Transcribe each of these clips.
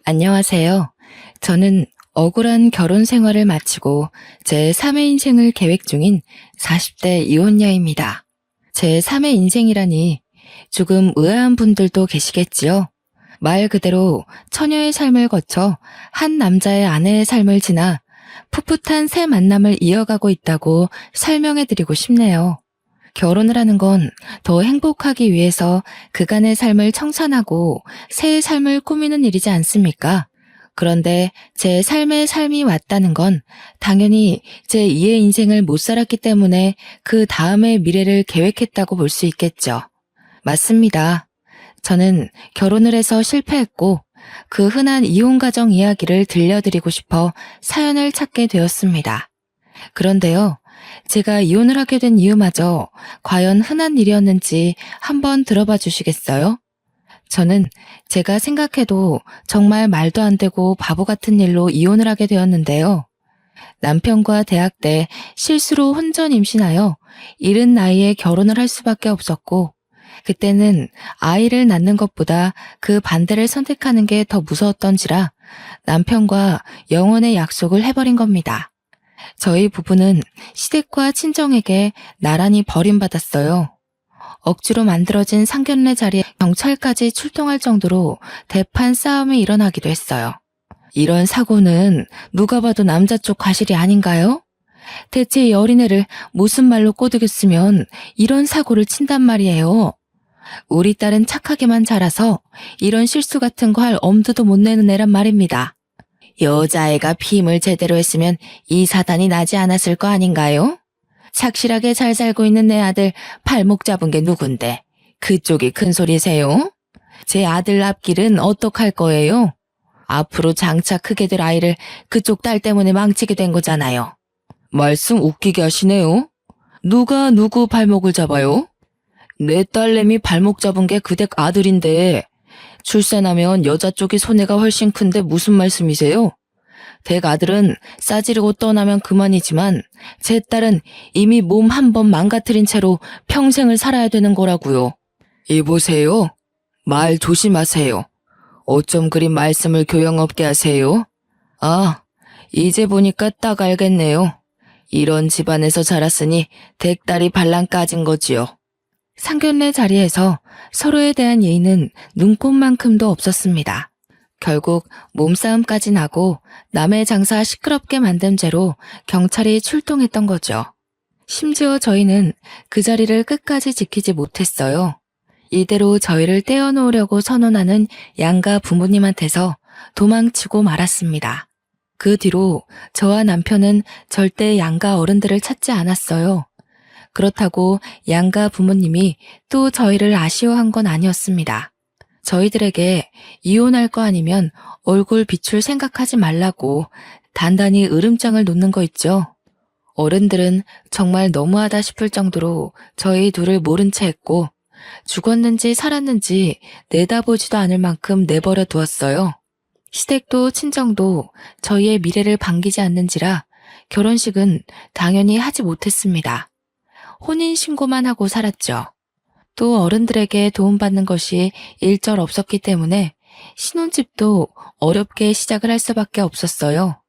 안녕하세요. 저는 억울한 결혼 생활을 마치고 제 3의 인생을 계획 중인 40대 이혼녀입니다. 제 3의 인생이라니 조금 의아한 분들도 계시겠지요. 말 그대로 처녀의 삶을 거쳐 한 남자의 아내의 삶을 지나 풋풋한 새 만남을 이어가고 있다고 설명해드리고 싶네요. 결혼을 하는 건 더 행복하기 위해서 그간의 삶을 청산하고 새의 삶을 꾸미는 일이지 않습니까? 그런데 제 삶의 삶이 왔다는 건 당연히 제 2의 인생을 못 살았기 때문에 그 다음의 미래를 계획했다고 볼 수 있겠죠. 맞습니다. 저는 결혼을 해서 실패했고 그 흔한 이혼 가정 이야기를 들려드리고 싶어 사연을 찾게 되었습니다. 그런데요, 제가 이혼을 하게 된 이유마저 과연 흔한 일이었는지 한번 들어봐 주시겠어요? 저는 제가 생각해도 정말 말도 안 되고 바보 같은 일로 이혼을 하게 되었는데요. 남편과 대학 때 실수로 혼전 임신하여 이른 나이에 결혼을 할 수밖에 없었고, 그때는 아이를 낳는 것보다 그 반대를 선택하는 게 더 무서웠던지라 남편과 영원의 약속을 해버린 겁니다. 저희 부부는 시댁과 친정에게 나란히 버림받았어요. 억지로 만들어진 상견례 자리에 경찰까지 출동할 정도로 대판 싸움이 일어나기도 했어요. 이런 사고는 누가 봐도 남자 쪽 과실이 아닌가요? 대체 이 어린애를 무슨 말로 꼬드겼으면 이런 사고를 친단 말이에요. 우리 딸은 착하게만 자라서 이런 실수 같은 거 할 엄두도 못 내는 애란 말입니다. 여자애가 피임을 제대로 했으면 이 사단이 나지 않았을 거 아닌가요? 착실하게 잘 살고 있는 내 아들 발목 잡은 게 누군데 그쪽이 큰 소리세요? 제 아들 앞길은 어떡할 거예요? 앞으로 장차 크게 될 아이를 그쪽 딸 때문에 망치게 된 거잖아요. 말씀 웃기게 하시네요. 누가 누구 발목을 잡아요? 내 딸내미 발목 잡은 게 그댁 아들인데 출산하면 여자 쪽이 손해가 훨씬 큰데 무슨 말씀이세요? 댁 아들은 싸지르고 떠나면 그만이지만 제 딸은 이미 몸 한 번 망가뜨린 채로 평생을 살아야 되는 거라고요. 이보세요. 말 조심하세요. 어쩜 그리 말씀을 교양 없게 하세요? 아, 이제 보니까 딱 알겠네요. 이런 집안에서 자랐으니 댁 딸이 발랑 까진 거지요. 상견례 자리에서 서로에 대한 예의는 눈꼽만큼도 없었습니다. 결국 몸싸움까지 나고 남의 장사 시끄럽게 만든 죄로 경찰이 출동했던 거죠. 심지어 저희는 그 자리를 끝까지 지키지 못했어요. 이대로 저희를 떼어놓으려고 선언하는 양가 부모님한테서 도망치고 말았습니다. 그 뒤로 저와 남편은 절대 양가 어른들을 찾지 않았어요. 그렇다고 양가 부모님이 또 저희를 아쉬워한 건 아니었습니다. 저희들에게 이혼할 거 아니면 얼굴 비출 생각하지 말라고 단단히 으름장을 놓는 거 있죠. 어른들은 정말 너무하다 싶을 정도로 저희 둘을 모른 채 했고 죽었는지 살았는지 내다보지도 않을 만큼 내버려 두었어요. 시댁도 친정도 저희의 미래를 반기지 않는지라 결혼식은 당연히 하지 못했습니다. 혼인신고만 하고 살았죠. 또 어른들에게 도움받는 것이 일절 없었기 때문에 신혼집도 어렵게 시작을 할 수밖에 없었어요.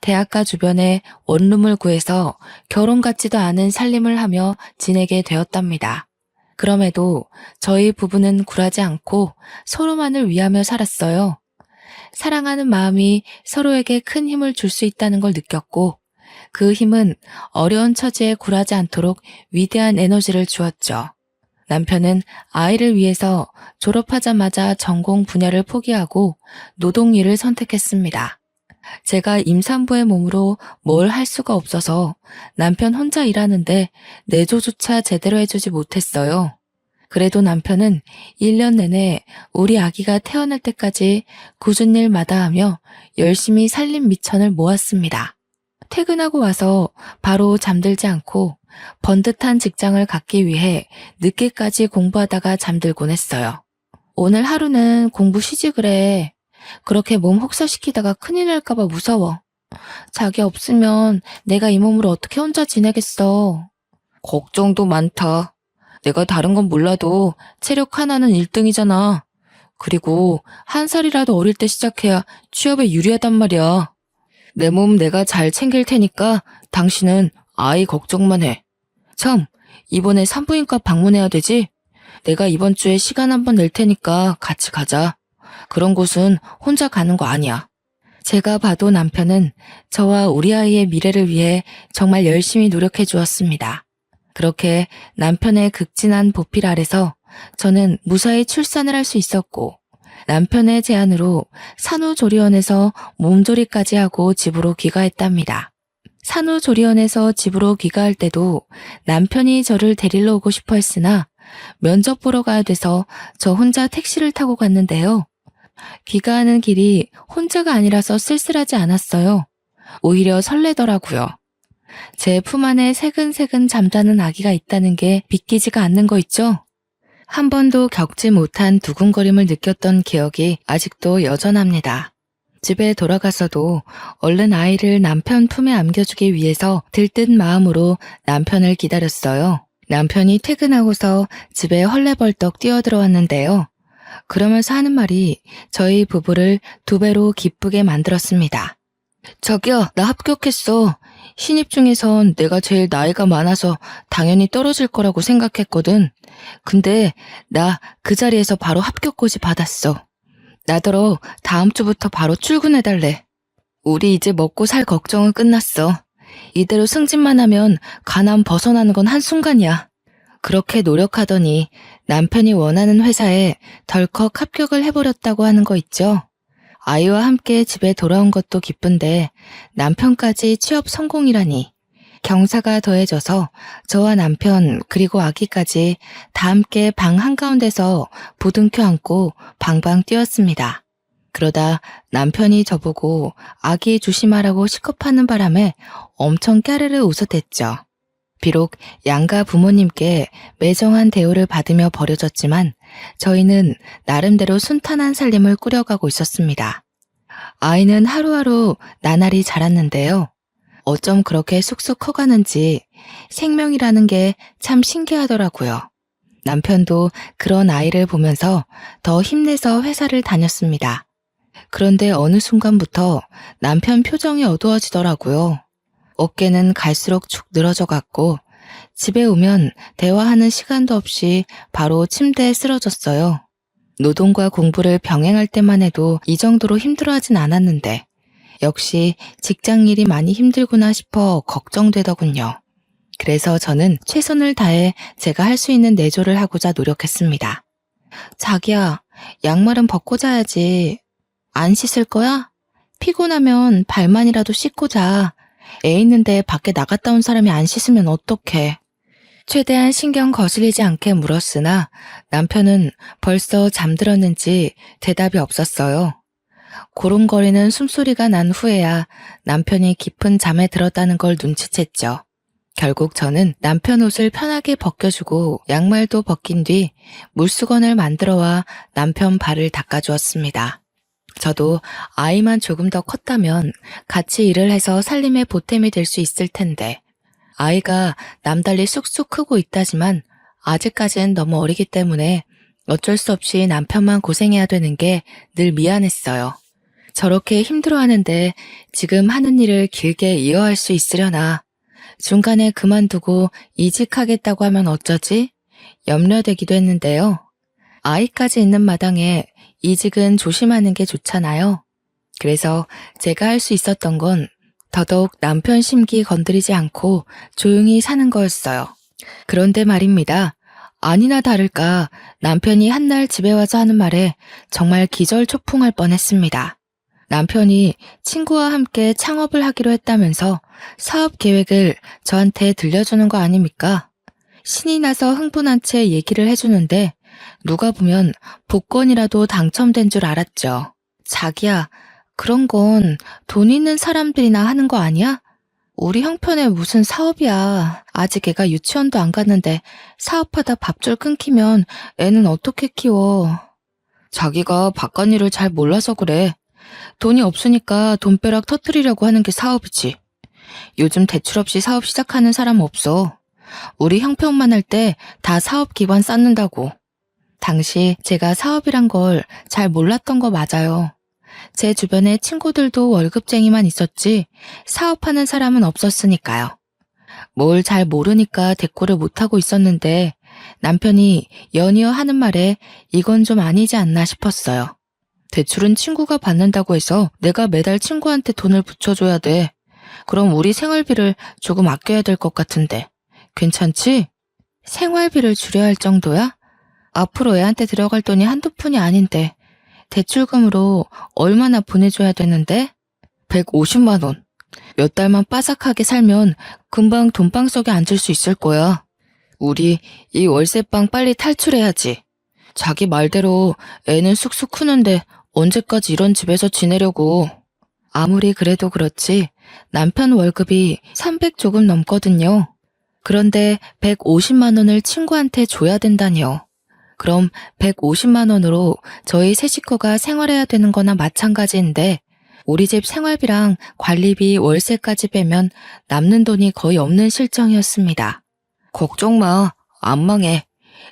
대학가 주변에 원룸을 구해서 결혼 같지도 않은 살림을 하며 지내게 되었답니다. 그럼에도 저희 부부는 굴하지 않고 서로만을 위하며 살았어요. 사랑하는 마음이 서로에게 큰 힘을 줄 수 있다는 걸 느꼈고 그 힘은 어려운 처지에 굴하지 않도록 위대한 에너지를 주었죠. 남편은 아이를 위해서 졸업하자마자 전공 분야를 포기하고 노동 일을 선택했습니다. 제가 임산부의 몸으로 뭘 할 수가 없어서 남편 혼자 일하는데 내조조차 제대로 해주지 못했어요. 그래도 남편은 1년 내내 우리 아기가 태어날 때까지 굳은 일 마다하며 열심히 살림 미천을 모았습니다. 퇴근하고 와서 바로 잠들지 않고 번듯한 직장을 갖기 위해 늦게까지 공부하다가 잠들곤 했어요. 오늘 하루는 공부 쉬지 그래. 그렇게 몸 혹사시키다가 큰일 날까봐 무서워. 자기 없으면 내가 이 몸으로 어떻게 혼자 지내겠어. 걱정도 많다. 내가 다른 건 몰라도 체력 하나는 1등이잖아. 그리고 한 살이라도 어릴 때 시작해야 취업에 유리하단 말이야. 내 몸 내가 잘 챙길 테니까 당신은 아이 걱정만 해. 참, 이번에 산부인과 방문해야 되지? 내가 이번 주에 시간 한번 낼 테니까 같이 가자. 그런 곳은 혼자 가는 거 아니야. 제가 봐도 남편은 저와 우리 아이의 미래를 위해 정말 열심히 노력해 주었습니다. 그렇게 남편의 극진한 보필 아래서 저는 무사히 출산을 할 수 있었고, 남편의 제안으로 산후조리원에서 몸조리까지 하고 집으로 귀가했답니다. 산후조리원에서 집으로 귀가할 때도 남편이 저를 데리러 오고 싶어 했으나 면접 보러 가야 돼서 저 혼자 택시를 타고 갔는데요. 귀가하는 길이 혼자가 아니라서 쓸쓸하지 않았어요. 오히려 설레더라고요. 제 품 안에 새근새근 잠자는 아기가 있다는 게 믿기지가 않는 거 있죠? 한 번도 겪지 못한 두근거림을 느꼈던 기억이 아직도 여전합니다. 집에 돌아가서도 얼른 아이를 남편 품에 안겨주기 위해서 들뜬 마음으로 남편을 기다렸어요. 남편이 퇴근하고서 집에 헐레벌떡 뛰어들어왔는데요. 그러면서 하는 말이 저희 부부를 2배로 기쁘게 만들었습니다. 저기요, 나 합격했어. 신입 중에선 내가 제일 나이가 많아서 당연히 떨어질 거라고 생각했거든. 근데 나 그 자리에서 바로 합격고지 받았어. 나더러 다음 주부터 바로 출근해달래. 우리 이제 먹고 살 걱정은 끝났어. 이대로 승진만 하면 가난 벗어나는 건 한순간이야. 그렇게 노력하더니 남편이 원하는 회사에 덜컥 합격을 해버렸다고 하는 거 있죠? 아이와 함께 집에 돌아온 것도 기쁜데 남편까지 취업 성공이라니. 경사가 더해져서 저와 남편 그리고 아기까지 다 함께 방 한가운데서 부둥켜 안고 방방 뛰었습니다. 그러다 남편이 저보고 아기 조심하라고 시겁하는 바람에 엄청 까르르 웃어댔죠. 비록 양가 부모님께 매정한 대우를 받으며 버려졌지만 저희는 나름대로 순탄한 살림을 꾸려가고 있었습니다. 아이는 하루하루 나날이 자랐는데요. 어쩜 그렇게 쑥쑥 커가는지 생명이라는 게 참 신기하더라고요. 남편도 그런 아이를 보면서 더 힘내서 회사를 다녔습니다. 그런데 어느 순간부터 남편 표정이 어두워지더라고요. 어깨는 갈수록 축 늘어져 갔고 집에 오면 대화하는 시간도 없이 바로 침대에 쓰러졌어요. 노동과 공부를 병행할 때만 해도 이 정도로 힘들어하진 않았는데 역시 직장 일이 많이 힘들구나 싶어 걱정되더군요. 그래서 저는 최선을 다해 제가 할 수 있는 내조를 하고자 노력했습니다. 자기야, 양말은 벗고 자야지. 안 씻을 거야? 피곤하면 발만이라도 씻고 자. 애 있는데 밖에 나갔다 온 사람이 안 씻으면 어떡해. 최대한 신경 거슬리지 않게 물었으나 남편은 벌써 잠들었는지 대답이 없었어요. 고름거리는 숨소리가 난 후에야 남편이 깊은 잠에 들었다는 걸 눈치챘죠. 결국 저는 남편 옷을 편하게 벗겨주고 양말도 벗긴 뒤 물수건을 만들어와 남편 발을 닦아주었습니다. 저도 아이만 조금 더 컸다면 같이 일을 해서 살림의 보탬이 될 수 있을 텐데 아이가 남달리 쑥쑥 크고 있다지만 아직까지는 너무 어리기 때문에 어쩔 수 없이 남편만 고생해야 되는 게 늘 미안했어요. 저렇게 힘들어하는데 지금 하는 일을 길게 이어할 수 있으려나. 중간에 그만두고 이직하겠다고 하면 어쩌지? 염려되기도 했는데요. 아이까지 있는 마당에 이직은 조심하는 게 좋잖아요. 그래서 제가 할 수 있었던 건 더더욱 남편 심기 건드리지 않고 조용히 사는 거였어요. 그런데 말입니다. 아니나 다를까 남편이 한날 집에 와서 하는 말에 정말 기절초풍할 뻔했습니다. 남편이 친구와 함께 창업을 하기로 했다면서 사업 계획을 저한테 들려주는 거 아닙니까? 신이 나서 흥분한 채 얘기를 해주는데 누가 보면 복권이라도 당첨된 줄 알았죠. 자기야, 그런 건 돈 있는 사람들이나 하는 거 아니야? 우리 형편에 무슨 사업이야. 아직 애가 유치원도 안 갔는데 사업하다 밥줄 끊기면 애는 어떻게 키워. 자기가 바깥일을 잘 몰라서 그래. 돈이 없으니까 돈벼락 터뜨리려고 하는 게 사업이지. 요즘 대출 없이 사업 시작하는 사람 없어. 우리 형편만 할 때 다 사업 기반 쌓는다고. 당시 제가 사업이란 걸 잘 몰랐던 거 맞아요. 제 주변에 친구들도 월급쟁이만 있었지 사업하는 사람은 없었으니까요. 뭘 잘 모르니까 대꾸를 못하고 있었는데 남편이 연이어 하는 말에 이건 좀 아니지 않나 싶었어요. 대출은 친구가 받는다고 해서 내가 매달 친구한테 돈을 붙여줘야 돼. 그럼 우리 생활비를 조금 아껴야 될 것 같은데. 괜찮지? 생활비를 줄여야 할 정도야? 앞으로 애한테 들어갈 돈이 한두 푼이 아닌데 대출금으로 얼마나 보내줘야 되는데? 150만 원. 몇 달만 빠삭하게 살면 금방 돈방 속에 앉을 수 있을 거야. 우리 이 월세방 빨리 탈출해야지. 자기 말대로 애는 쑥쑥 크는데 언제까지 이런 집에서 지내려고. 아무리 그래도 그렇지 남편 월급이 300 조금 넘거든요. 그런데 150만 원을 친구한테 줘야 된다니요. 그럼 150만 원으로 저희 세 식구가 생활해야 되는 거나 마찬가지인데 우리 집 생활비랑 관리비 월세까지 빼면 남는 돈이 거의 없는 실정이었습니다. 걱정 마. 안 망해.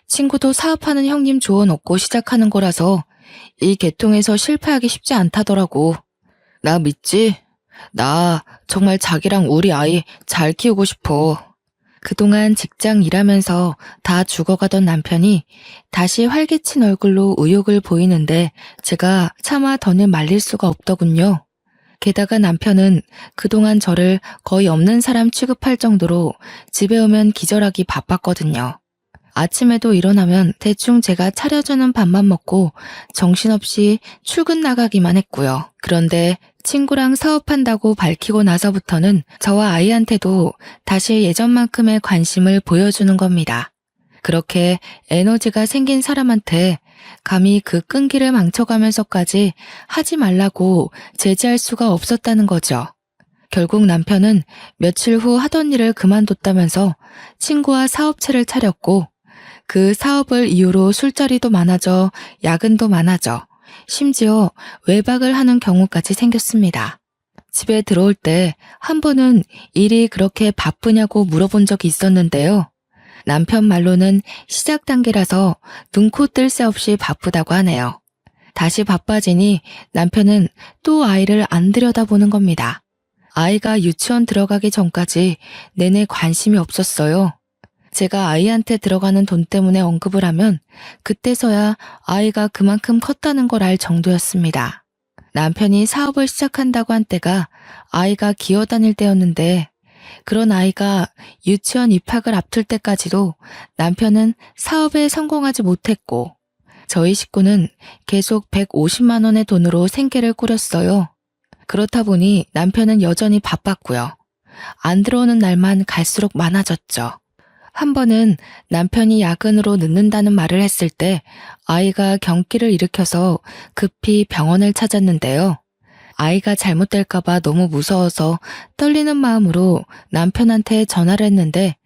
친구도 사업하는 형님 조언 얻고 시작하는 거라서 이 계통에서 실패하기 쉽지 않다더라고. 나 믿지? 나 정말 자기랑 우리 아이 잘 키우고 싶어. 그동안 직장 일하면서 다 죽어가던 남편이 다시 활기친 얼굴로 의욕을 보이는데 제가 차마 더는 말릴 수가 없더군요. 게다가 남편은 그동안 저를 거의 없는 사람 취급할 정도로 집에 오면 기절하기 바빴거든요. 아침에도 일어나면 대충 제가 차려주는 밥만 먹고 정신없이 출근 나가기만 했고요. 그런데 친구랑 사업한다고 밝히고 나서부터는 저와 아이한테도 다시 예전만큼의 관심을 보여주는 겁니다. 그렇게 에너지가 생긴 사람한테 감히 그 끈기를 망쳐가면서까지 하지 말라고 제지할 수가 없었다는 거죠. 결국 남편은 며칠 후 하던 일을 그만뒀다면서 친구와 사업체를 차렸고 그 사업을 이유로 술자리도 많아져 야근도 많아져 심지어 외박을 하는 경우까지 생겼습니다. 집에 들어올 때 한 번은 일이 그렇게 바쁘냐고 물어본 적이 있었는데요. 남편 말로는 시작 단계라서 눈코 뜰 새 없이 바쁘다고 하네요. 다시 바빠지니 남편은 또 아이를 안 들여다보는 겁니다. 아이가 유치원 들어가기 전까지 내내 관심이 없었어요. 제가 아이한테 들어가는 돈 때문에 언급을 하면 그때서야 아이가 그만큼 컸다는 걸 알 정도였습니다. 남편이 사업을 시작한다고 한 때가 아이가 기어다닐 때였는데 그런 아이가 유치원 입학을 앞둘 때까지도 남편은 사업에 성공하지 못했고 저희 식구는 계속 150만 원의 돈으로 생계를 꾸렸어요. 그렇다 보니 남편은 여전히 바빴고요. 안 들어오는 날만 갈수록 많아졌죠. 한 번은 남편이 야근으로 늦는다는 말을 했을 때 아이가 경기를 일으켜서 급히 병원을 찾았는데요. 아이가 잘못될까봐 너무 무서워서 떨리는 마음으로 남편한테 전화를 했는데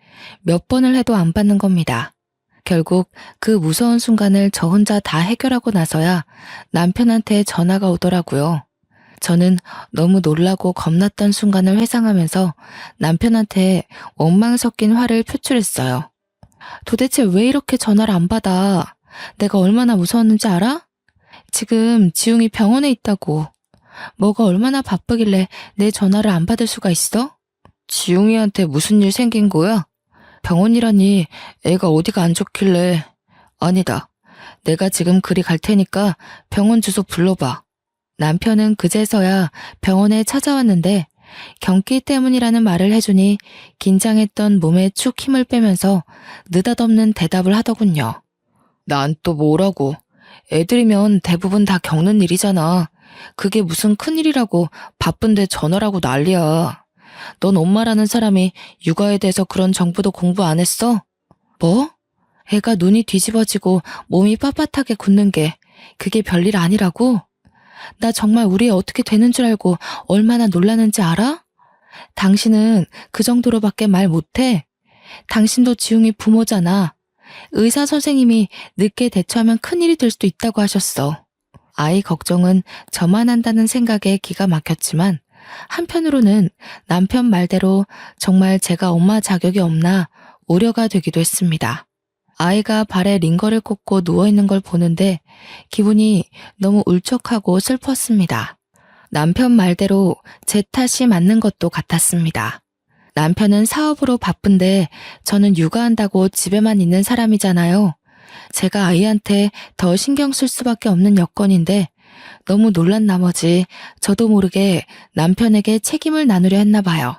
몇 번을 해도 안 받는 겁니다. 결국 그 무서운 순간을 저 혼자 다 해결하고 나서야 남편한테 전화가 오더라고요. 저는 너무 놀라고 겁났던 순간을 회상하면서 남편한테 원망 섞인 화를 표출했어요. 도대체 왜 이렇게 전화를 안 받아? 내가 얼마나 무서웠는지 알아? 지금 지웅이 병원에 있다고. 뭐가 얼마나 바쁘길래 내 전화를 안 받을 수가 있어? 지웅이한테 무슨 일 생긴 거야? 병원이라니 애가 어디가 안 좋길래. 아니다. 내가 지금 그리 갈 테니까 병원 주소 불러봐. 남편은 그제서야 병원에 찾아왔는데 경기 때문이라는 말을 해주니 긴장했던 몸에 축 힘을 빼면서 느닷없는 대답을 하더군요. 난 또 뭐라고. 애들이면 대부분 다 겪는 일이잖아. 그게 무슨 큰일이라고 바쁜데 전화라고 난리야. 넌 엄마라는 사람이 육아에 대해서 그런 정보도 공부 안 했어? 뭐? 애가 눈이 뒤집어지고 몸이 빳빳하게 굳는 게 그게 별일 아니라고? 나 정말 우리 애 어떻게 되는 줄 알고 얼마나 놀라는지 알아? 당신은 그 정도로밖에 말 못해. 당신도 지웅이 부모잖아. 의사 선생님이 늦게 대처하면 큰일이 될 수도 있다고 하셨어. 아이 걱정은 저만 한다는 생각에 기가 막혔지만 한편으로는 남편 말대로 정말 제가 엄마 자격이 없나 우려가 되기도 했습니다. 아이가 발에 링거를 꽂고 누워있는 걸 보는데 기분이 너무 울적하고 슬펐습니다. 남편 말대로 제 탓이 맞는 것도 같았습니다. 남편은 사업으로 바쁜데 저는 육아한다고 집에만 있는 사람이잖아요. 제가 아이한테 더 신경 쓸 수밖에 없는 여건인데 너무 놀란 나머지 저도 모르게 남편에게 책임을 나누려 했나 봐요.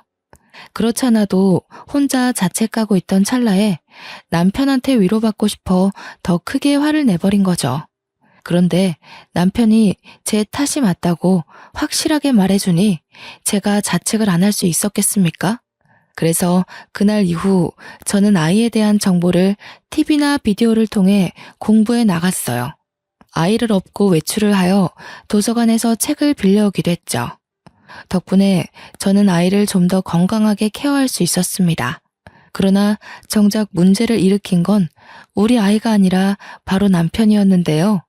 그렇잖아도 혼자 자책하고 있던 찰나에 남편한테 위로받고 싶어 더 크게 화를 내버린 거죠. 그런데 남편이 제 탓이 맞다고 확실하게 말해주니 제가 자책을 안 할 수 있었겠습니까? 그래서 그날 이후 저는 아이에 대한 정보를 TV나 비디오를 통해 공부해 나갔어요. 아이를 업고 외출을 하여 도서관에서 책을 빌려오기도 했죠. 덕분에 저는 아이를 좀 더 건강하게 케어할 수 있었습니다. 그러나 정작 문제를 일으킨 건 우리 아이가 아니라 바로 남편이었는데요.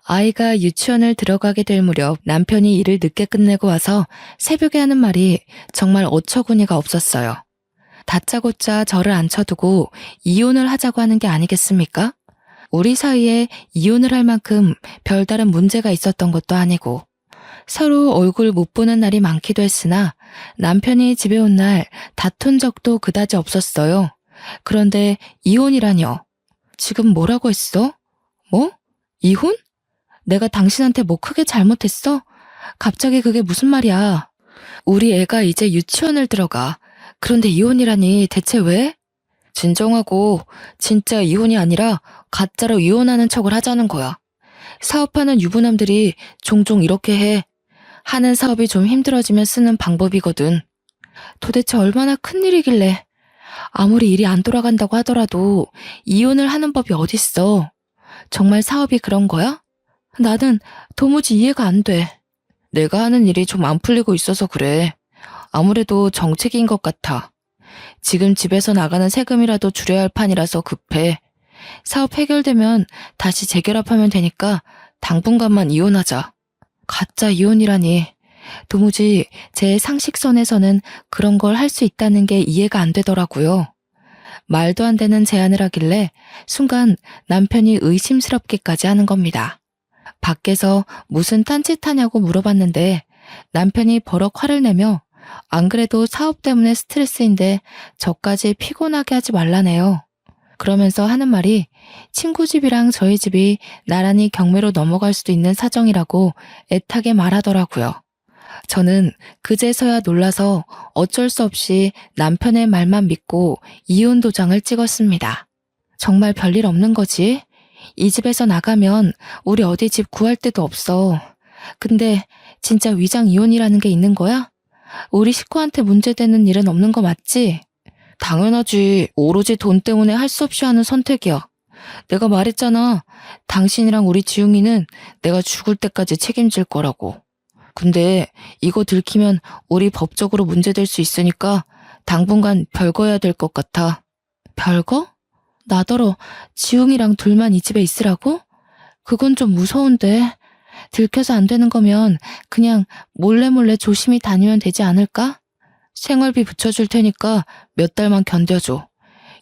아이가 유치원을 들어가게 될 무렵 남편이 일을 늦게 끝내고 와서 새벽에 하는 말이 정말 어처구니가 없었어요. 다짜고짜 저를 앉혀두고 이혼을 하자고 하는 게 아니겠습니까? 우리 사이에 이혼을 할 만큼 별다른 문제가 있었던 것도 아니고 서로 얼굴 못 보는 날이 많기도 했으나 남편이 집에 온 날 다툰 적도 그다지 없었어요. 그런데 이혼이라뇨. 지금 뭐라고 했어? 뭐? 이혼? 내가 당신한테 뭐 크게 잘못했어? 갑자기 그게 무슨 말이야? 우리 애가 이제 유치원을 들어가. 그런데 이혼이라니 대체 왜? 진정하고 진짜 이혼이 아니라 가짜로 이혼하는 척을 하자는 거야. 사업하는 유부남들이 종종 이렇게 해. 하는 사업이 좀 힘들어지면 쓰는 방법이거든. 도대체 얼마나 큰일이길래 아무리 일이 안 돌아간다고 하더라도 이혼을 하는 법이 어딨어. 정말 사업이 그런 거야? 나는 도무지 이해가 안 돼. 내가 하는 일이 좀 안 풀리고 있어서 그래. 아무래도 정책인 것 같아. 지금 집에서 나가는 세금이라도 줄여야 할 판이라서 급해. 사업 해결되면 다시 재결합하면 되니까 당분간만 이혼하자. 가짜 이혼이라니. 도무지 제 상식선에서는 그런 걸 할 수 있다는 게 이해가 안 되더라고요. 말도 안 되는 제안을 하길래 순간 남편이 의심스럽게까지 하는 겁니다. 밖에서 무슨 딴짓하냐고 물어봤는데 남편이 버럭 화를 내며 안 그래도 사업 때문에 스트레스인데 저까지 피곤하게 하지 말라네요. 그러면서 하는 말이 친구 집이랑 저희 집이 나란히 경매로 넘어갈 수도 있는 사정이라고 애타게 말하더라고요. 저는 그제서야 놀라서 어쩔 수 없이 남편의 말만 믿고 이혼 도장을 찍었습니다. 정말 별일 없는 거지? 이 집에서 나가면 우리 어디 집 구할 데도 없어. 근데 진짜 위장 이혼이라는 게 있는 거야? 우리 식구한테 문제되는 일은 없는 거 맞지? 당연하지. 오로지 돈 때문에 할 수 없이 하는 선택이야. 내가 말했잖아. 당신이랑 우리 지웅이는 내가 죽을 때까지 책임질 거라고. 근데 이거 들키면 우리 법적으로 문제될 수 있으니까 당분간 별거해야 될 것 같아. 별거? 나더러 지웅이랑 둘만 이 집에 있으라고? 그건 좀 무서운데. 들켜서 안 되는 거면 그냥 몰래 조심히 다니면 되지 않을까? 생활비 붙여줄 테니까 몇 달만 견뎌줘.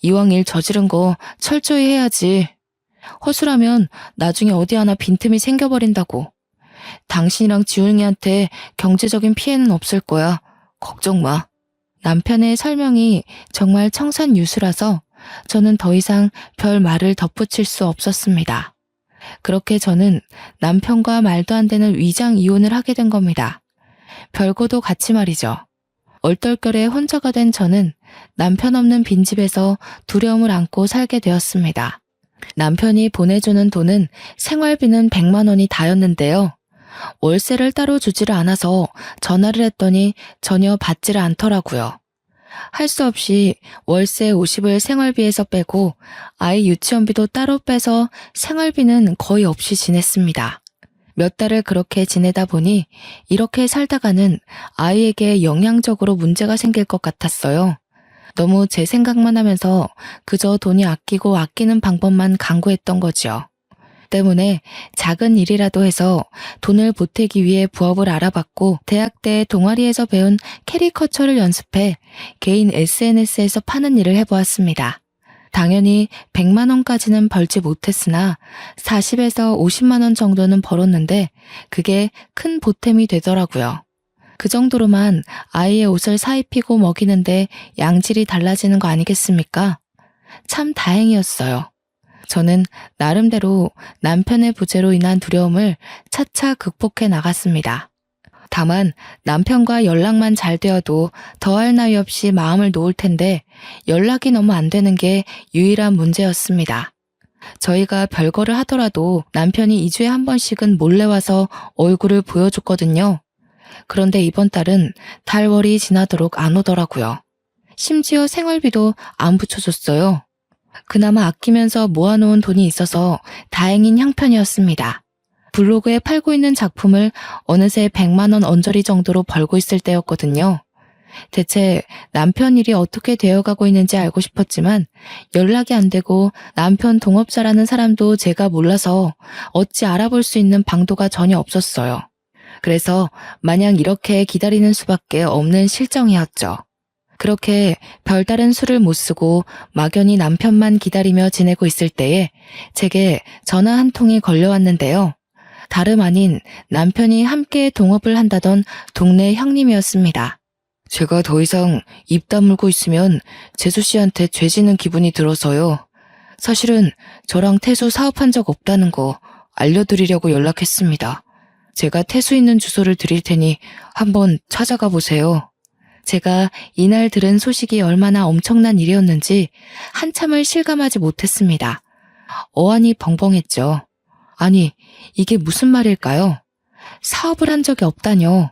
이왕 일 저지른 거 철저히 해야지. 허술하면 나중에 어디 하나 빈틈이 생겨버린다고. 당신이랑 지훈이한테 경제적인 피해는 없을 거야. 걱정 마. 남편의 설명이 정말 청산유수라서 저는 더 이상 별 말을 덧붙일 수 없었습니다. 그렇게 저는 남편과 말도 안 되는 위장 이혼을 하게 된 겁니다. 별거도 같이 말이죠. 얼떨결에 혼자가 된 저는 남편 없는 빈집에서 두려움을 안고 살게 되었습니다. 남편이 보내주는 돈은 생활비는 100만 원이 다였는데요. 월세를 따로 주지를 않아서 전화를 했더니 전혀 받지를 않더라고요. 할 수 없이 월세 50을 생활비에서 빼고 아이 유치원비도 따로 빼서 생활비는 거의 없이 지냈습니다. 몇 달을 그렇게 지내다 보니 이렇게 살다가는 아이에게 영양적으로 문제가 생길 것 같았어요. 너무 제 생각만 하면서 그저 돈이 아끼고 아끼는 방법만 강구했던 거지요. 때문에 작은 일이라도 해서 돈을 보태기 위해 부업을 알아봤고 대학 때 동아리에서 배운 캐리커처를 연습해 개인 SNS에서 파는 일을 해보았습니다. 당연히 100만 원까지는 벌지 못했으나 40에서 50만 원 정도는 벌었는데 그게 큰 보탬이 되더라고요. 그 정도로만 아이의 옷을 사입히고 먹이는데 양질이 달라지는 거 아니겠습니까? 참 다행이었어요. 저는 나름대로 남편의 부재로 인한 두려움을 차차 극복해 나갔습니다. 다만 남편과 연락만 잘 되어도 더할 나위 없이 마음을 놓을 텐데 연락이 너무 안 되는 게 유일한 문제였습니다. 저희가 별거를 하더라도 남편이 2주에 한 번씩은 몰래 와서 얼굴을 보여줬거든요. 그런데 이번 달은 달월이 지나도록 안 오더라고요. 심지어 생활비도 안 붙여줬어요. 그나마 아끼면서 모아놓은 돈이 있어서 다행인 형편이었습니다. 블로그에 팔고 있는 작품을 어느새 100만 원 언저리 정도로 벌고 있을 때였거든요. 대체 남편 일이 어떻게 되어가고 있는지 알고 싶었지만 연락이 안 되고 남편 동업자라는 사람도 제가 몰라서 어찌 알아볼 수 있는 방도가 전혀 없었어요. 그래서 마냥 이렇게 기다리는 수밖에 없는 실정이었죠. 그렇게 별다른 수를 못 쓰고 막연히 남편만 기다리며 지내고 있을 때에 제게 전화 한 통이 걸려왔는데요. 다름 아닌 남편이 함께 동업을 한다던 동네 형님이었습니다. 제가 더 이상 입 다물고 있으면 재수 씨한테 죄지는 기분이 들어서요. 사실은 저랑 태수 사업한 적 없다는 거 알려드리려고 연락했습니다. 제가 태수 있는 주소를 드릴 테니 한번 찾아가 보세요. 제가 이날 들은 소식이 얼마나 엄청난 일이었는지 한참을 실감하지 못했습니다. 어안이 벙벙했죠. 아니, 이게 무슨 말일까요? 사업을 한 적이 없다뇨.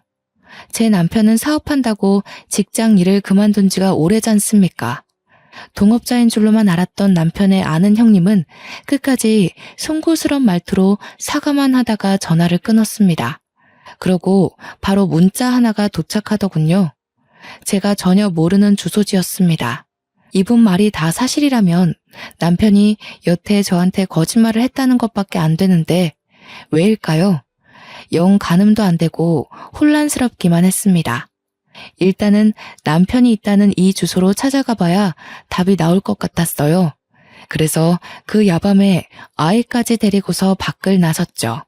제 남편은 사업한다고 직장 일을 그만둔 지가 오래지 않습니까? 동업자인 줄로만 알았던 남편의 아는 형님은 끝까지 송구스런 말투로 사과만 하다가 전화를 끊었습니다. 그러고 바로 문자 하나가 도착하더군요. 제가 전혀 모르는 주소지였습니다. 이분 말이 다 사실이라면 남편이 여태 저한테 거짓말을 했다는 것밖에 안 되는데 왜일까요? 영 가늠도 안 되고 혼란스럽기만 했습니다. 일단은 남편이 있다는 이 주소로 찾아가 봐야 답이 나올 것 같았어요. 그래서 그 야밤에 아이까지 데리고서 밖을 나섰죠.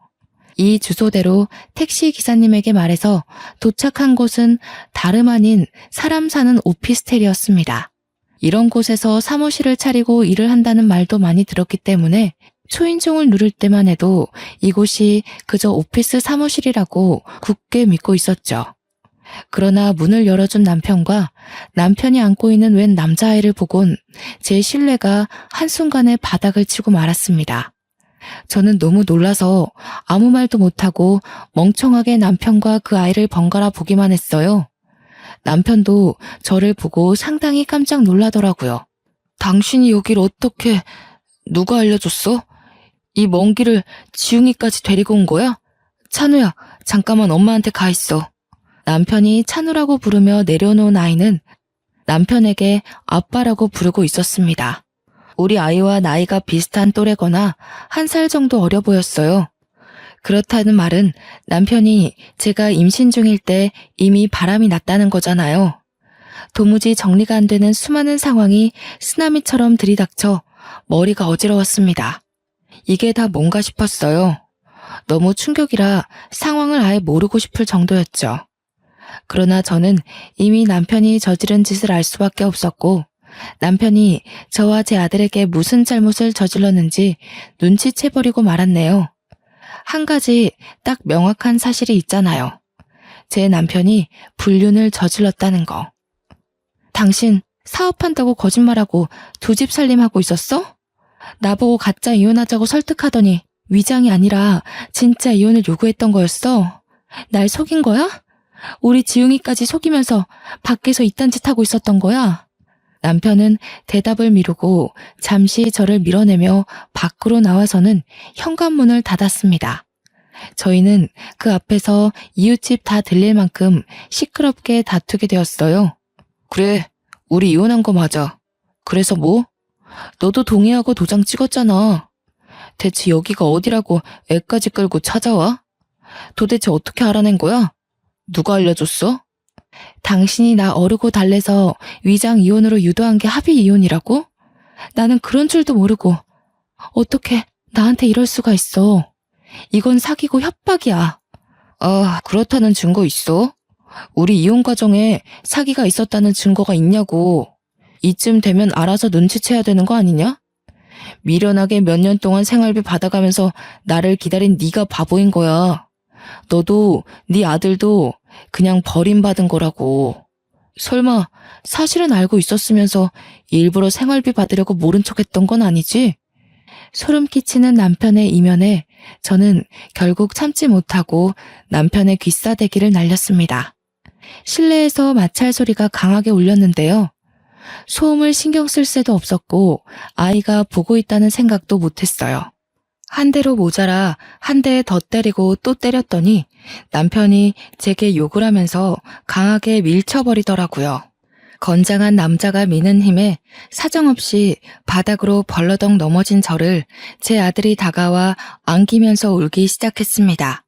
이 주소대로 택시 기사님에게 말해서 도착한 곳은 다름 아닌 사람 사는 오피스텔이었습니다. 이런 곳에서 사무실을 차리고 일을 한다는 말도 많이 들었기 때문에 초인종을 누를 때만 해도 이곳이 그저 오피스 사무실이라고 굳게 믿고 있었죠. 그러나 문을 열어준 남편과 남편이 안고 있는 웬 남자아이를 보곤 제 신뢰가 한순간에 바닥을 치고 말았습니다. 저는 너무 놀라서 아무 말도 못하고 멍청하게 남편과 그 아이를 번갈아 보기만 했어요. 남편도 저를 보고 상당히 깜짝 놀라더라고요. 당신이 여길 어떻게, 누가 알려줬어? 이 먼 길을 지웅이까지 데리고 온 거야? 찬우야, 잠깐만 엄마한테 가 있어. 남편이 찬우라고 부르며 내려놓은 아이는 남편에게 아빠라고 부르고 있었습니다. 우리 아이와 나이가 비슷한 또래거나 1살 정도 어려 보였어요. 그렇다는 말은 남편이 제가 임신 중일 때 이미 바람이 났다는 거잖아요. 도무지 정리가 안 되는 수많은 상황이 쓰나미처럼 들이닥쳐 머리가 어지러웠습니다. 이게 다 뭔가 싶었어요. 너무 충격이라 상황을 아예 모르고 싶을 정도였죠. 그러나 저는 이미 남편이 저지른 짓을 알 수밖에 없었고 남편이 저와 제 아들에게 무슨 잘못을 저질렀는지 눈치채버리고 말았네요. 한 가지 딱 명확한 사실이 있잖아요. 제 남편이 불륜을 저질렀다는 거. 당신 사업한다고 거짓말하고 두 집 살림하고 있었어? 나보고 가짜 이혼하자고 설득하더니 위장이 아니라 진짜 이혼을 요구했던 거였어? 날 속인 거야? 우리 지웅이까지 속이면서 밖에서 이딴 짓 하고 있었던 거야? 남편은 대답을 미루고 잠시 저를 밀어내며 밖으로 나와서는 현관문을 닫았습니다. 저희는 그 앞에서 이웃집 다 들릴 만큼 시끄럽게 다투게 되었어요. 그래, 우리 이혼한 거 맞아. 그래서 뭐? 너도 동의하고 도장 찍었잖아. 대체 여기가 어디라고 애까지 끌고 찾아와? 도대체 어떻게 알아낸 거야? 누가 알려줬어? 당신이 나 어르고 달래서 위장 이혼으로 유도한 게 합의 이혼이라고? 나는 그런 줄도 모르고 어떻게 나한테 이럴 수가 있어. 이건 사기고 협박이야. 아, 그렇다는 증거 있어? 우리 이혼 과정에 사기가 있었다는 증거가 있냐고. 이쯤 되면 알아서 눈치채야 되는 거 아니냐? 미련하게 몇 년 동안 생활비 받아가면서 나를 기다린 네가 바보인 거야. 너도 네 아들도 그냥 버림받은 거라고. 설마 사실은 알고 있었으면서 일부러 생활비 받으려고 모른 척했던 건 아니지? 소름 끼치는 남편의 이면에 저는 결국 참지 못하고 남편의 귀싸대기를 날렸습니다. 실내에서 마찰 소리가 강하게 울렸는데요. 소음을 신경 쓸 새도 없었고 아이가 보고 있다는 생각도 못했어요. 한 대로 모자라 한 대 더 때리고 또 때렸더니 남편이 제게 욕을 하면서 강하게 밀쳐버리더라고요. 건장한 남자가 미는 힘에 사정없이 바닥으로 벌러덩 넘어진 저를 제 아들이 다가와 안기면서 울기 시작했습니다.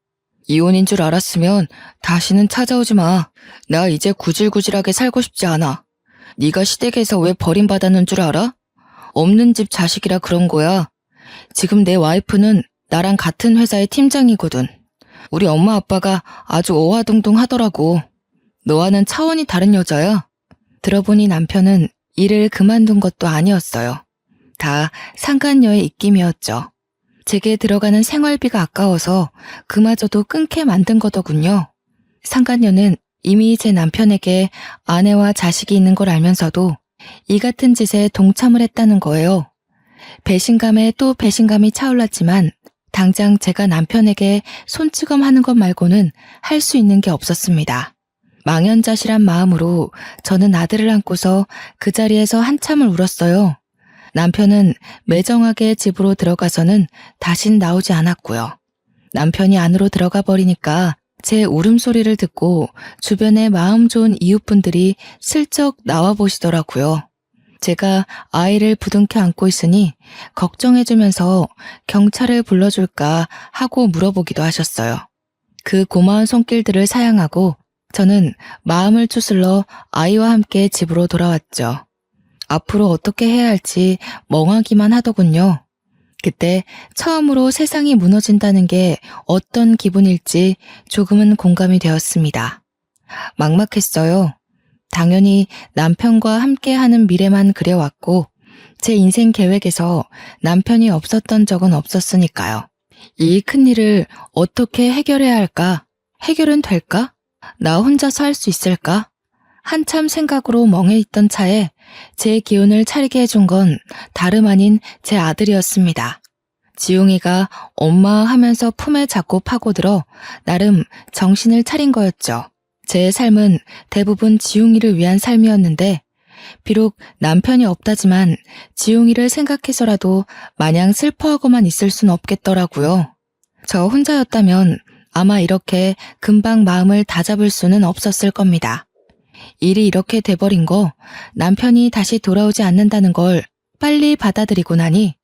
이혼인 줄 알았으면 다시는 찾아오지 마. 나 이제 구질구질하게 살고 싶지 않아. 네가 시댁에서 왜 버림받았는 줄 알아? 없는 집 자식이라 그런 거야. 지금 내 와이프는 나랑 같은 회사의 팀장이거든. 우리 엄마 아빠가 아주 어화동동하더라고. 너와는 차원이 다른 여자야. 들어보니 남편은 일을 그만둔 것도 아니었어요. 다 상간녀의 입김이었죠. 제게 들어가는 생활비가 아까워서 그마저도 끊게 만든 거더군요. 상간녀는 이미 제 남편에게 아내와 자식이 있는 걸 알면서도 이 같은 짓에 동참을 했다는 거예요. 배신감에 또 배신감이 차올랐지만 당장 제가 남편에게 손찌검하는 것 말고는 할 수 있는 게 없었습니다. 망연자실한 마음으로 저는 아들을 안고서 그 자리에서 한참을 울었어요. 남편은 매정하게 집으로 들어가서는 다신 나오지 않았고요. 남편이 안으로 들어가 버리니까 제 울음소리를 듣고 주변에 마음 좋은 이웃분들이 슬쩍 나와 보시더라고요. 제가 아이를 부둥켜 안고 있으니 걱정해주면서 경찰을 불러줄까 하고 물어보기도 하셨어요. 그 고마운 손길들을 사양하고 저는 마음을 추슬러 아이와 함께 집으로 돌아왔죠. 앞으로 어떻게 해야 할지 멍하기만 하더군요. 그때 처음으로 세상이 무너진다는 게 어떤 기분일지 조금은 공감이 되었습니다. 막막했어요. 당연히 남편과 함께하는 미래만 그려왔고 제 인생 계획에서 남편이 없었던 적은 없었으니까요. 이 큰일을 어떻게 해결해야 할까? 해결은 될까? 나 혼자서 할 수 있을까? 한참 생각으로 멍해 있던 차에 제 기운을 차리게 해준 건 다름 아닌 제 아들이었습니다. 지용이가 엄마 하면서 품에 잡고 파고들어 나름 정신을 차린 거였죠. 제 삶은 대부분 지용이를 위한 삶이었는데 비록 남편이 없다지만 지용이를 생각해서라도 마냥 슬퍼하고만 있을 순 없겠더라고요. 저 혼자였다면 아마 이렇게 금방 마음을 다잡을 수는 없었을 겁니다. 일이 이렇게 돼버린 거, 남편이 다시 돌아오지 않는다는 걸 빨리 받아들이고 나니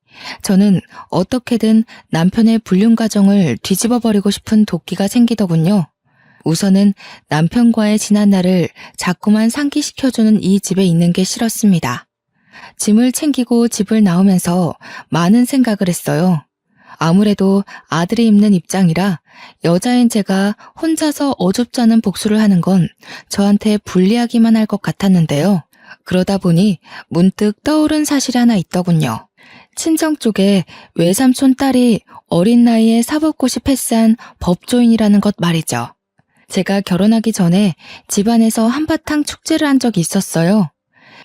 저는 어떻게든 남편의 불륜 가정을 뒤집어버리고 싶은 도끼가 생기더군요. 우선은 남편과의 지난 날을 자꾸만 상기시켜주는 이 집에 있는 게 싫었습니다. 짐을 챙기고 집을 나오면서 많은 생각을 했어요. 아무래도 아들이 입는 입장이라 여자인 제가 혼자서 어줍지 않은 복수를 하는 건 저한테 불리하기만 할 것 같았는데요. 그러다 보니 문득 떠오른 사실이 하나 있더군요. 친정 쪽에 외삼촌 딸이 어린 나이에 사법고시 패스한 법조인이라는 것 말이죠. 제가 결혼하기 전에 집안에서 한바탕 축제를 한 적이 있었어요.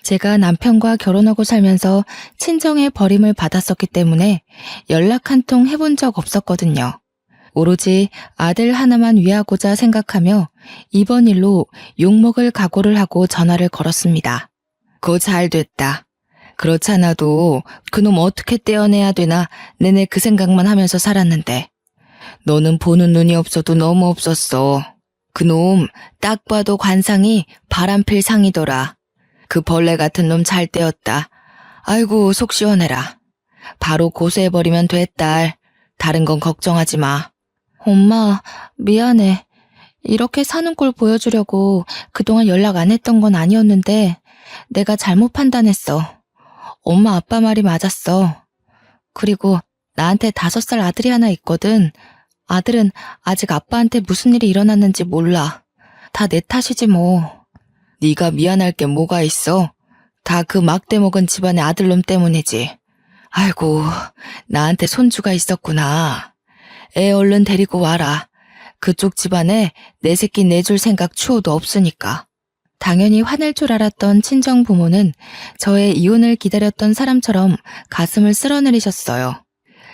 제가 남편과 결혼하고 살면서 친정의 버림을 받았었기 때문에 연락 한 통 해본 적 없었거든요. 오로지 아들 하나만 위하고자 생각하며 이번 일로 욕먹을 각오를 하고 전화를 걸었습니다. 고 잘 됐다. 그렇잖아도 그놈 어떻게 떼어내야 되나 내내 그 생각만 하면서 살았는데 너는 보는 눈이 없어도 너무 없었어. 그놈 딱 봐도 관상이 바람필 상이더라. 그 벌레 같은 놈 잘 떼었다. 아이고 속 시원해라. 바로 고소해버리면 돼 딸. 다른 건 걱정하지 마. 엄마 미안해. 이렇게 사는 꼴 보여주려고 그동안 연락 안 했던 건 아니었는데 내가 잘못 판단했어. 엄마 아빠 말이 맞았어. 그리고 나한테 5살 아들이 하나 있거든. 아들은 아직 아빠한테 무슨 일이 일어났는지 몰라. 다 내 탓이지 뭐. 네가 미안할 게 뭐가 있어? 다 그 막대 먹은 집안의 아들놈 때문이지. 아이고, 나한테 손주가 있었구나. 애 얼른 데리고 와라. 그쪽 집안에 내 새끼 내줄 생각 추호도 없으니까. 당연히 화낼 줄 알았던 친정 부모는 저의 이혼을 기다렸던 사람처럼 가슴을 쓸어내리셨어요.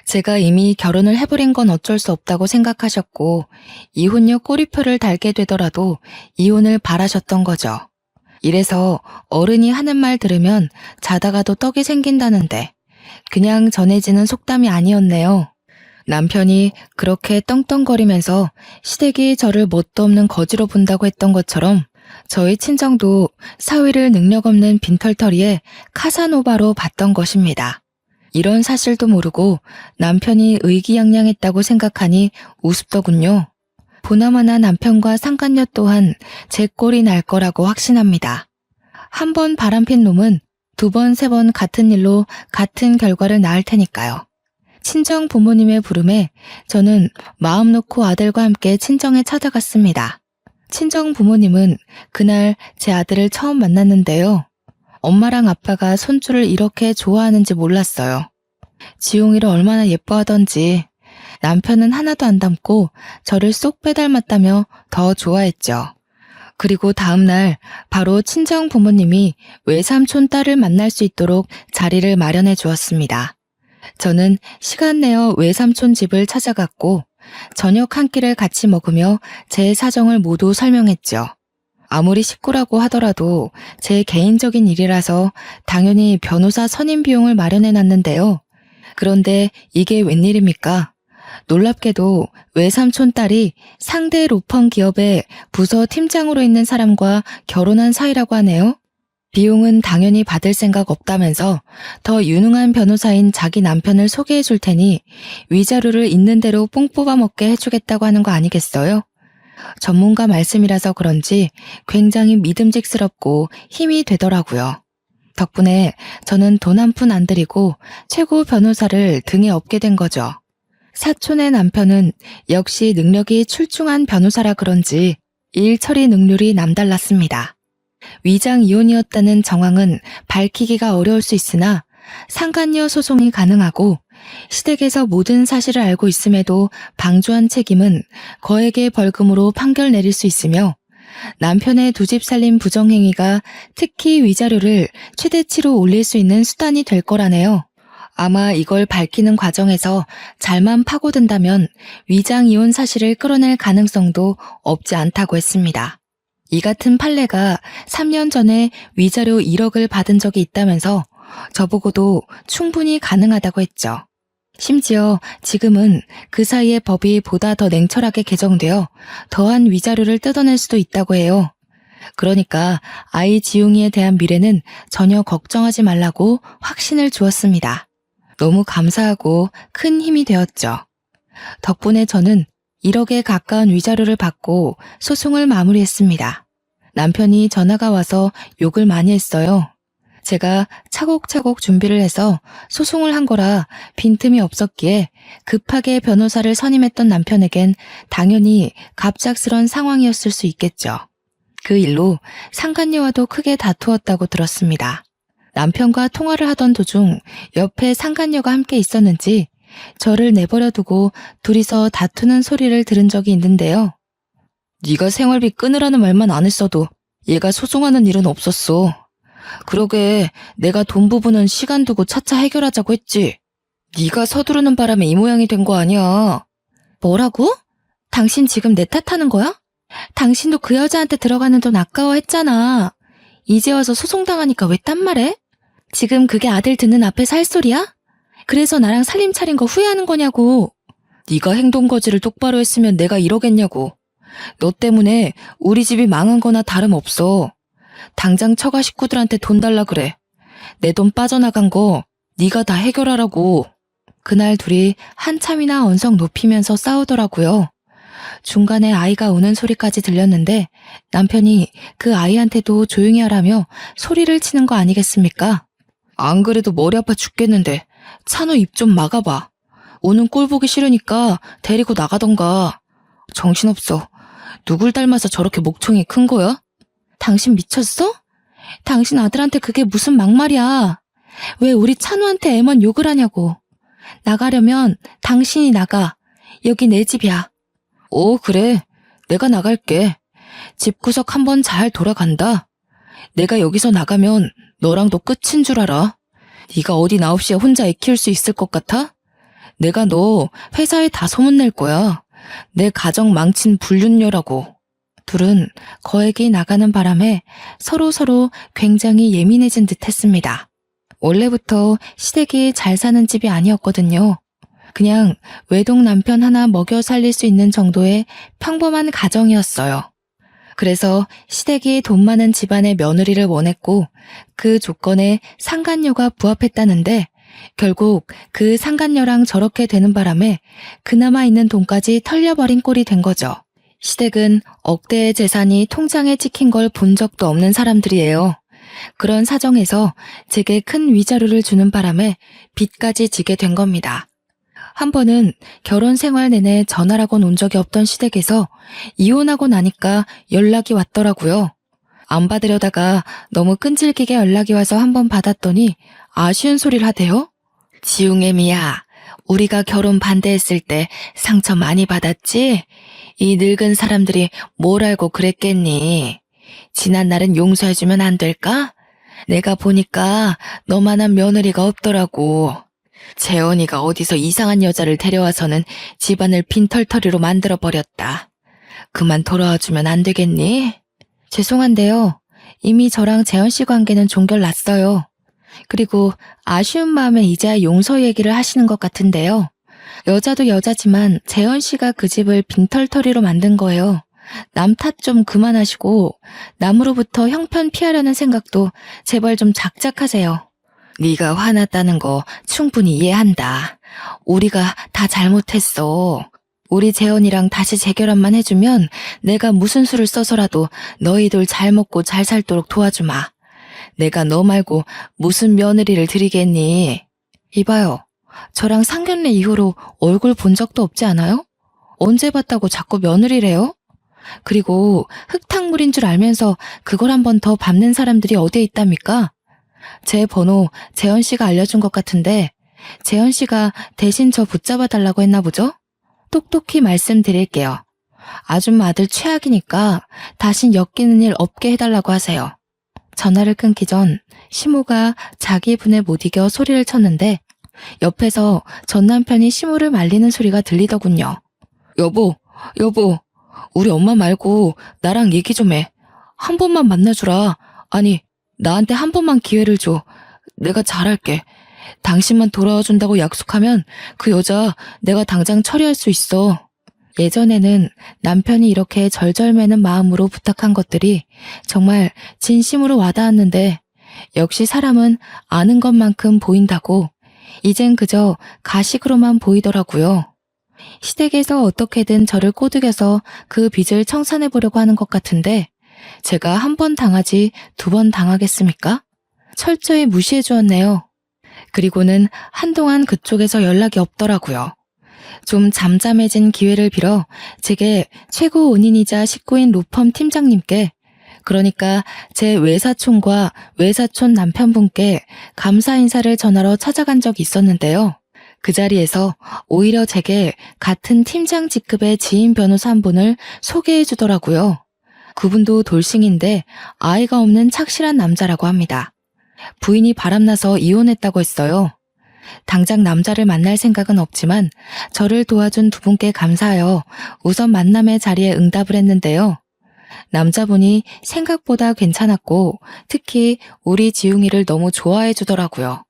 제가 이미 결혼을 해버린 건 어쩔 수 없다고 생각하셨고 이혼녀 꼬리표를 달게 되더라도 이혼을 바라셨던 거죠. 이래서 어른이 하는 말 들으면 자다가도 떡이 생긴다는데 그냥 전해지는 속담이 아니었네요. 남편이 그렇게 떵떵거리면서 시댁이 저를 뭣도 없는 거지로 본다고 했던 것처럼 저희 친정도 사위를 능력 없는 빈털터리에 카사노바로 봤던 것입니다. 이런 사실도 모르고 남편이 의기양양했다고 생각하니 우습더군요. 보나마나 남편과 상간녀 또한 제 꼴이 날 거라고 확신합니다. 한 번 바람핀 놈은 2번, 3번 같은 일로 같은 결과를 낳을 테니까요. 친정 부모님의 부름에 저는 마음 놓고 아들과 함께 친정에 찾아갔습니다. 친정 부모님은 그날 제 아들을 처음 만났는데요. 엄마랑 아빠가 손주를 이렇게 좋아하는지 몰랐어요. 지용이를 얼마나 예뻐하던지 남편은 하나도 안 닮고 저를 쏙 빼닮았다며 더 좋아했죠. 그리고 다음날 바로 친정 부모님이 외삼촌 딸을 만날 수 있도록 자리를 마련해 주었습니다. 저는 시간 내어 외삼촌 집을 찾아갔고 저녁 한 끼를 같이 먹으며 제 사정을 모두 설명했죠. 아무리 식구라고 하더라도 제 개인적인 일이라서 당연히 변호사 선임 비용을 마련해 놨는데요. 그런데 이게 웬일입니까? 놀랍게도 외삼촌 딸이 상대 로펌 기업의 부서 팀장으로 있는 사람과 결혼한 사이라고 하네요. 비용은 당연히 받을 생각 없다면서 더 유능한 변호사인 자기 남편을 소개해 줄 테니 위자료를 있는 대로 뽕 뽑아 먹게 해주겠다고 하는 거 아니겠어요? 전문가 말씀이라서 그런지 굉장히 믿음직스럽고 힘이 되더라고요. 덕분에 저는 돈 한 푼 안 들이고 최고 변호사를 등에 업게 된 거죠. 사촌의 남편은 역시 능력이 출중한 변호사라 그런지 일 처리 능률이 남달랐습니다. 위장 이혼이었다는 정황은 밝히기가 어려울 수 있으나 상간녀 소송이 가능하고 시댁에서 모든 사실을 알고 있음에도 방조한 책임은 거액의 벌금으로 판결 내릴 수 있으며 남편의 2집 살림 부정행위가 특히 위자료를 최대치로 올릴 수 있는 수단이 될 거라네요. 아마 이걸 밝히는 과정에서 잘만 파고든다면 위장 이혼 사실을 끌어낼 가능성도 없지 않다고 했습니다. 이 같은 판례가 3년 전에 위자료 1억을 받은 적이 있다면서 저보고도 충분히 가능하다고 했죠. 심지어 지금은 그 사이에 법이 보다 더 냉철하게 개정되어 더한 위자료를 뜯어낼 수도 있다고 해요. 그러니까 아이 지용이에 대한 미래는 전혀 걱정하지 말라고 확신을 주었습니다. 너무 감사하고 큰 힘이 되었죠. 덕분에 저는 1억에 가까운 위자료를 받고 소송을 마무리했습니다. 남편이 전화가 와서 욕을 많이 했어요. 제가 차곡차곡 준비를 해서 소송을 한 거라 빈틈이 없었기에 급하게 변호사를 선임했던 남편에겐 당연히 갑작스런 상황이었을 수 있겠죠. 그 일로 상간녀와도 크게 다투었다고 들었습니다. 남편과 통화를 하던 도중 옆에 상간녀가 함께 있었는지 저를 내버려 두고 둘이서 다투는 소리를 들은 적이 있는데요. 네가 생활비 끊으라는 말만 안 했어도 얘가 소송하는 일은 없었어. 그러게 내가 돈 부분은 시간 두고 차차 해결하자고 했지. 네가 서두르는 바람에 이 모양이 된 거 아니야. 뭐라고? 당신 지금 내 탓하는 거야? 당신도 그 여자한테 들어가는 돈 아까워했잖아. 이제 와서 소송당하니까 왜 딴 말해? 지금 그게 아들 듣는 앞에서 할 소리야? 그래서 나랑 살림 차린 거 후회하는 거냐고. 네가 행동 거지를 똑바로 했으면 내가 이러겠냐고. 너 때문에 우리 집이 망한 거나 다름없어. 당장 처가 식구들한테 돈 달라 그래. 내 돈 빠져나간 거 네가 다 해결하라고. 그날 둘이 한참이나 언성 높이면서 싸우더라고요. 중간에 아이가 우는 소리까지 들렸는데 남편이 그 아이한테도 조용히 하라며 소리를 치는 거 아니겠습니까? 안 그래도 머리 아파 죽겠는데 찬우 입 좀 막아봐. 오는 꼴 보기 싫으니까 데리고 나가던가. 정신없어. 누굴 닮아서 저렇게 목청이 큰 거야? 당신 미쳤어? 당신 아들한테 그게 무슨 막말이야. 왜 우리 찬우한테 애만 욕을 하냐고. 나가려면 당신이 나가. 여기 내 집이야. 오, 그래. 내가 나갈게. 집구석 한번 잘 돌아간다. 내가 여기서 나가면 너랑도 끝인 줄 알아. 네가 어디 나 없이 혼자 애 키울 수 있을 것 같아? 내가 너 회사에 다 소문낼 거야. 내 가정 망친 불륜녀라고. 둘은 거액이 나가는 바람에 서로 굉장히 예민해진 듯 했습니다. 원래부터 시댁이 잘 사는 집이 아니었거든요. 그냥 외동 남편 하나 먹여 살릴 수 있는 정도의 평범한 가정이었어요. 그래서 시댁이 돈 많은 집안의 며느리를 원했고 그 조건에 상간녀가 부합했다는데 결국 그 상간녀랑 저렇게 되는 바람에 그나마 있는 돈까지 털려버린 꼴이 된 거죠. 시댁은 억대의 재산이 통장에 찍힌 걸 본 적도 없는 사람들이에요. 그런 사정에서 제게 큰 위자료를 주는 바람에 빚까지 지게 된 겁니다. 한 번은 결혼 생활 내내 전화라곤 온 적이 없던 시댁에서 이혼하고 나니까 연락이 왔더라고요. 안 받으려다가 너무 끈질기게 연락이 와서 한 번 받았더니 아쉬운 소리를 하대요. 지웅애미야, 우리가 결혼 반대했을 때 상처 많이 받았지? 이 늙은 사람들이 뭘 알고 그랬겠니? 지난 날은 용서해주면 안 될까? 내가 보니까 너만한 며느리가 없더라고. 재원이가 어디서 이상한 여자를 데려와서는 집안을 빈털터리로 만들어버렸다. 그만 돌아와주면 안 되겠니? 죄송한데요. 이미 저랑 재원씨 관계는 종결났어요. 그리고 아쉬운 마음에 이제야 용서 얘기를 하시는 것 같은데요. 여자도 여자지만 재원씨가 그 집을 빈털터리로 만든 거예요. 남 탓 좀 그만하시고 남으로부터 형편 피하려는 생각도 제발 좀 작작하세요. 네가 화났다는 거 충분히 이해한다. 우리가 다 잘못했어. 우리 재원이랑 다시 재결합만 해주면 내가 무슨 수를 써서라도 너희들 잘 먹고 잘 살도록 도와주마. 내가 너 말고 무슨 며느리를 드리겠니? 이봐요. 저랑 상견례 이후로 얼굴 본 적도 없지 않아요? 언제 봤다고 자꾸 며느리래요? 그리고 흙탕물인 줄 알면서 그걸 한 번 더 밟는 사람들이 어디에 있답니까? 제 번호 재원 씨가 알려준 것 같은데 재원 씨가 대신 저 붙잡아 달라고 했나 보죠? 똑똑히 말씀드릴게요. 아줌마 아들 최악이니까 다신 엮이는 일 없게 해달라고 하세요. 전화를 끊기 전 시모가 자기 분에 못 이겨 소리를 쳤는데 옆에서 전 남편이 시모를 말리는 소리가 들리더군요. 여보, 우리 엄마 말고 나랑 얘기 좀 해. 한 번만 만나주라. 아니, 나한테 한 번만 기회를 줘. 내가 잘할게. 당신만 돌아와준다고 약속하면 그 여자 내가 당장 처리할 수 있어. 예전에는 남편이 이렇게 절절매는 마음으로 부탁한 것들이 정말 진심으로 와닿았는데 역시 사람은 아는 것만큼 보인다고 이젠 그저 가식으로만 보이더라고요. 시댁에서 어떻게든 저를 꼬드겨서 그 빚을 청산해보려고 하는 것 같은데 제가 한 번 당하지 두 번 당하겠습니까? 철저히 무시해 주었네요. 그리고는 한동안 그쪽에서 연락이 없더라고요. 좀 잠잠해진 기회를 빌어 제게 최고 은인이자 식구인 로펌 팀장님께, 그러니까 제 외사촌과 외사촌 남편분께 감사 인사를 전하러 찾아간 적이 있었는데요. 그 자리에서 오히려 제게 같은 팀장 직급의 지인 변호사 한 분을 소개해 주더라고요. 그분도 돌싱인데 아이가 없는 착실한 남자라고 합니다. 부인이 바람나서 이혼했다고 했어요. 당장 남자를 만날 생각은 없지만 저를 도와준 두 분께 감사하여 우선 만남의 자리에 응답을 했는데요. 남자분이 생각보다 괜찮았고 특히 우리 지웅이를 너무 좋아해 주더라고요.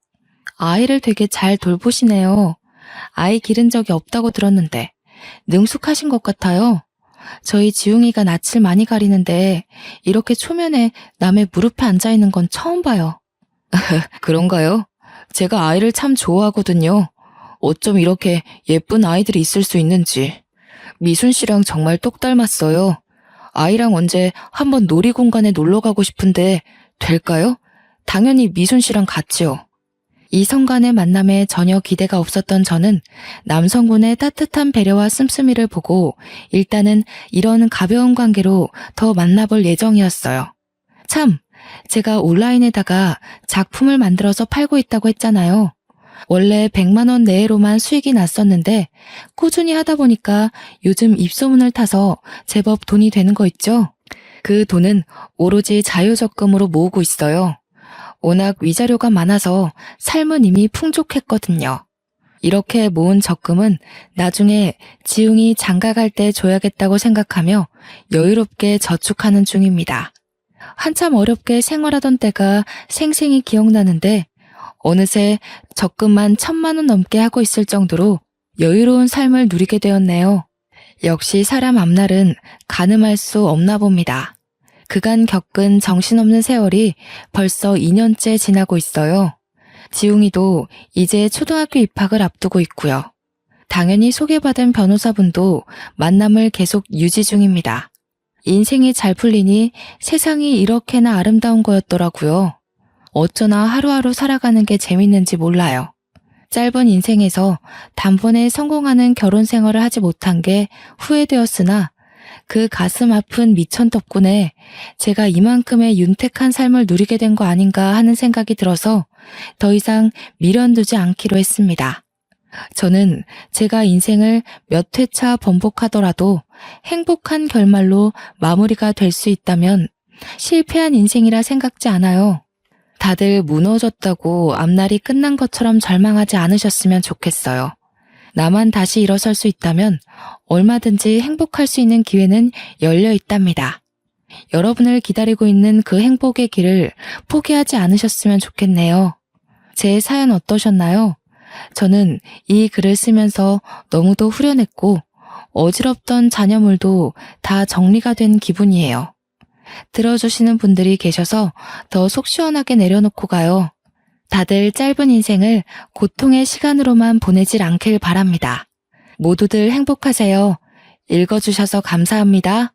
아이를 되게 잘 돌보시네요. 아이 기른 적이 없다고 들었는데 능숙하신 것 같아요. 저희 지웅이가 낯을 많이 가리는데 이렇게 초면에 남의 무릎에 앉아있는 건 처음 봐요. 그런가요? 제가 아이를 참 좋아하거든요. 어쩜 이렇게 예쁜 아이들이 있을 수 있는지. 미순 씨랑 정말 똑 닮았어요. 아이랑 언제 한번 놀이공간에 놀러 가고 싶은데 될까요? 당연히 미순 씨랑 같이요. 이성 간의 만남에 전혀 기대가 없었던 저는 남성분의 따뜻한 배려와 씀씀이를 보고 일단은 이런 가벼운 관계로 더 만나볼 예정이었어요. 참, 제가 온라인에다가 작품을 만들어서 팔고 있다고 했잖아요. 원래 100만 원 내외로만 수익이 났었는데 꾸준히 하다 보니까 요즘 입소문을 타서 제법 돈이 되는 거 있죠? 그 돈은 오로지 자유적금으로 모으고 있어요. 워낙 위자료가 많아서 삶은 이미 풍족했거든요. 이렇게 모은 적금은 나중에 지웅이 장가갈 때 줘야겠다고 생각하며 여유롭게 저축하는 중입니다. 한참 어렵게 생활하던 때가 생생히 기억나는데 어느새 적금만 1,000만 원 넘게 하고 있을 정도로 여유로운 삶을 누리게 되었네요. 역시 사람 앞날은 가늠할 수 없나 봅니다. 그간 겪은 정신없는 세월이 벌써 2년째 지나고 있어요. 지웅이도 이제 초등학교 입학을 앞두고 있고요. 당연히 소개받은 변호사분도 만남을 계속 유지 중입니다. 인생이 잘 풀리니 세상이 이렇게나 아름다운 거였더라고요. 어쩌나 하루하루 살아가는 게 재밌는지 몰라요. 짧은 인생에서 단번에 성공하는 결혼 생활을 하지 못한 게 후회되었으나 그 가슴 아픈 미천 덕분에 제가 이만큼의 윤택한 삶을 누리게 된 거 아닌가 하는 생각이 들어서 더 이상 미련두지 않기로 했습니다. 저는 제가 인생을 몇 회차 번복하더라도 행복한 결말로 마무리가 될 수 있다면 실패한 인생이라 생각지 않아요. 다들 무너졌다고 앞날이 끝난 것처럼 절망하지 않으셨으면 좋겠어요. 나만 다시 일어설 수 있다면 얼마든지 행복할 수 있는 기회는 열려 있답니다. 여러분을 기다리고 있는 그 행복의 길을 포기하지 않으셨으면 좋겠네요. 제 사연 어떠셨나요? 저는 이 글을 쓰면서 너무도 후련했고 어지럽던 잔여물도 다 정리가 된 기분이에요. 들어주시는 분들이 계셔서 더 속 시원하게 내려놓고 가요. 다들 짧은 인생을 고통의 시간으로만 보내질 않길 바랍니다. 모두들 행복하세요. 읽어주셔서 감사합니다.